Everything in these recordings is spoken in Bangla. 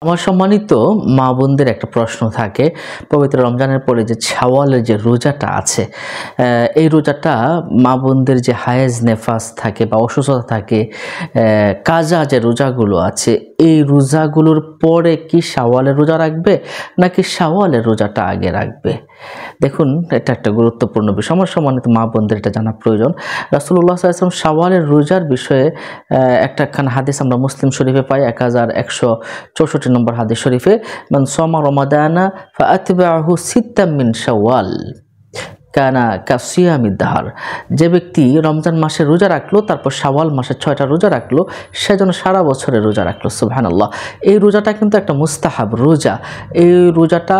আমার সম্মানিত মা বোনদের একটা প্রশ্ন থাকে, পবিত্র রমজানের পরে যে শাওয়ালের যে রোজাটা আছে, এই রোজাটা মা বোনদের যে হায়েজ নেফাস থাকে বা অসুস্থতা থাকে, কাজা যে রোজাগুলো আছে, এই রোজাগুলোর পরে কি শাওয়ালের রোজা রাখবে নাকি শাওয়ালের রোজাটা আগে রাখবে? দেখুন, এটা একটা গুরুত্বপূর্ণ বিষয়। আমার সম্মানিত মা বোনদের এটা জানা প্রয়োজন। রাসূলুল্লাহ সাল্লাল্লাহু আলাইহি ওয়াসাল্লাম শাওয়ালের রোজার বিষয়ে একটাখান হাদিস আমরা মুসলিম শরীফে পাই, 1164 নম্বর হাদিস শরীফে, মান সামা রমাদানা ফাআতবাহু সিত্তাম মিন শাওয়াল কানা কাসিয়ামিদ দাহর। যে ব্যক্তি রমজান মাসে রোজা রাখলো, তারপর শাওয়াল মাসে 6টা রোজা রাখলো, সে যেন সারা বছরের রোজা রাখলো। সুবহানাল্লাহ। এই রোজাটা কিন্তু একটা মুস্তাহাব রোজা। এই রোজাটা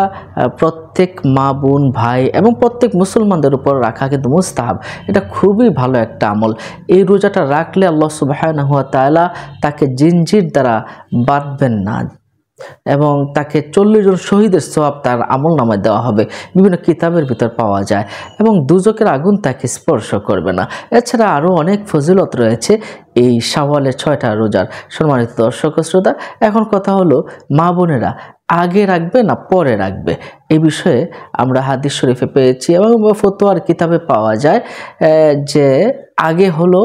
প্রত্যেক মা বোন ভাই এবং প্রত্যেক মুসলমানদের উপর রাখা কিন্তু মুস্তাহাব। এটা খুবই ভালো একটা আমল। এই রোজাটা রাখলে আল্লাহ সুবহানাহু ওয়া তাআলা তাকে জিনজির দ্বারা বাঁধবেন না এবং তাকে 40 জন শহীদের সওয়াব তার আমল নামায় দেওয়া হবে, বিভিন্ন কিতাবের ভিতর পাওয়া যায়, এবং দুজকের আগুন তাকে স্পর্শ করবে না। এছাড়া আরও অনেক ফজিলত রয়েছে এই শাওয়ালের 6টা রোজার। সম্মানিত দর্শক শ্রোতা, এখন কথা হলো মা বোনেরা আগে রাখবে না পরে রাখবে, এই বিষয়ে আমরা হাদিস শরীফে পেয়েছি এবং ফতোয়ার কিতাবে পাওয়া যায় যে আগে হলো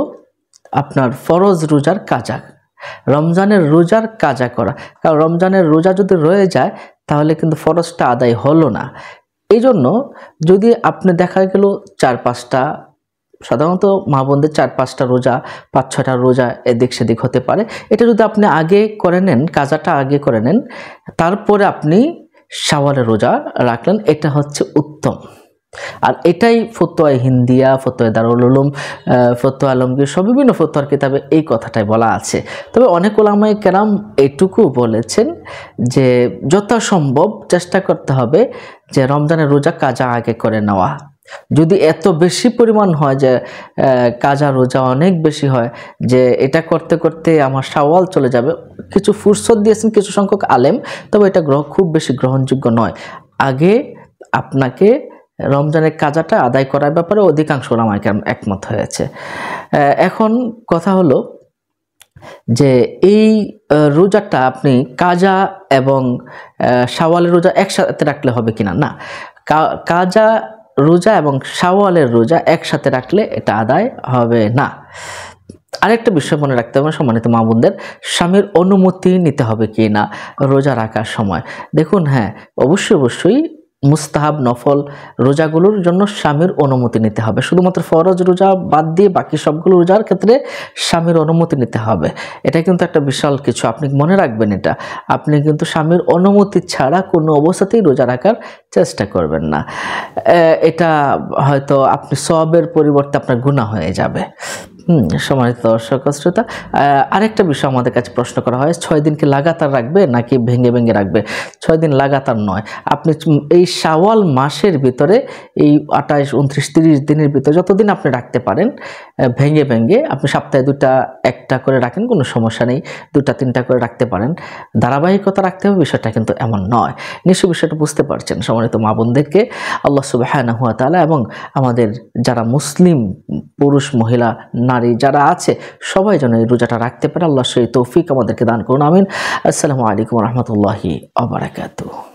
আপনার ফরজ রোজার কাজা, রমজানের রোজার কাজা করা। কারণ রমজানের রোজা যদি রয়ে যায় তাহলে কিন্তু ফরজটা আদায় হলো না। এই জন্য যদি আপনি দেখা গেল 4-5টা, সাধারণত মা বোনদের 4-5টা রোজা, 5-6টা রোজা এদিক সেদিক হতে পারে, এটা যদি আপনি আগে করে নেন, কাজাটা আগে করে নেন, তারপরে আপনি শাওয়ালের রোজা রাখলেন, এটা হচ্ছে উত্তম। আর এটাই ফতোয়া হিন্দিয়া, ফতোয়া দারুল উলুম, ফতোয়া আলমগীর, সব বিভিন্ন ফতোয়ার কিতাবে এই কথাটাই বলা আছে। তবে অনেক ওলামায়ে কেরাম এইটুকু বলেছেন যে যথাসম্ভব চেষ্টা করতে হবে যে রমজানের রোজা কাজা আগে করে নেওয়া। যদি এত বেশি পরিমাণ হয় যে কাজা রোজা অনেক বেশি হয় যে এটা করতে করতে আমার শাওয়াল চলে যাবে, কিছু ফুরসত দিয়েছেন কিছু সংখ্যক আলেম, তবে এটা খুব বেশি গ্রহণযোগ্য নয়। আগে আপনাকে রমজানের কাজাটা আদায় করার ব্যাপারে অধিকাংশ ওলামায়ে কেরাম একমত হয়েছে। এখন কথা হলো যে এই রোজাটা আপনি কাজা এবং শাওয়ালের রোজা একসাথে রাখলে হবে কিনা? না, কাজা রোজা এবং শাওয়ালের রোজা একসাথে রাখলে এটা আদায় হবে না। আরেকটা বিষয় মনে রাখতে হবে সম্মানিত মা বোনদের, স্বামীর অনুমতি নিতে হবে কি না রোজা রাখার সময়। দেখুন, হ্যাঁ, অবশ্যই মুস্তাহাব নফল রোজাগুলোর জন্য স্বামীর অনুমতি নিতে হবে। শুধুমাত্র ফরজ রোজা বাদ দিয়ে বাকি সবগুলো রোজার ক্ষেত্রে স্বামীর অনুমতি নিতে হবে। এটা কিন্তু একটা বিশাল কিছু, আপনি মনে রাখবেন এটা। আপনি কিন্তু স্বামীর অনুমতি ছাড়া কোনো অবস্থাতেই রোজা রাখার চেষ্টা করবেন না। এটা হয়তো আপনি সওয়াবের পরিবর্তে আপনার গুনাহ হয়ে যাবে। সম্মানিত দর্শক শ্রোতা, আরেকটা বিষয় আমাদের কাছে প্রশ্ন করা হয়, 6 দিন কি লাগাতার রাখবে নাকি ভেঙে ভেঙে রাখবে? 6 দিন লাগাতার নয়, আপনি এই শাওয়াল মাসের ভিতরে এই 28, 29, 30 দিনের ভিতরে যতদিন আপনি রাখতে পারেন ভেঙে ভেঙে, আপনি সপ্তাহে 2টা 1টা করে রাখেন, কোনো সমস্যা নেই, 2টা 3টা করে রাখতে পারেন। ধারাবাহিকতা রাখতে হবে, বিষয়টা কিন্তু এমন নয়। নিশ্চয় বিষয়টা বুঝতে পারছেন সম্মানিত মা বোনদেরকে আল্লাহ সুবহানাহু ওয়া তাআলা এবং আমাদের যারা মুসলিম পুরুষ মহিলা নারী যারা আছে সবাই যেন এই রোজাটা রাখতে পারে। আল্লাহ সেই তৌফিক আমাদেরকে দান করুন, আমিন। আসসালামু আলাইকুম ওয়া রাহমাতুল্লাহি ওয়া বারাকাতুহু।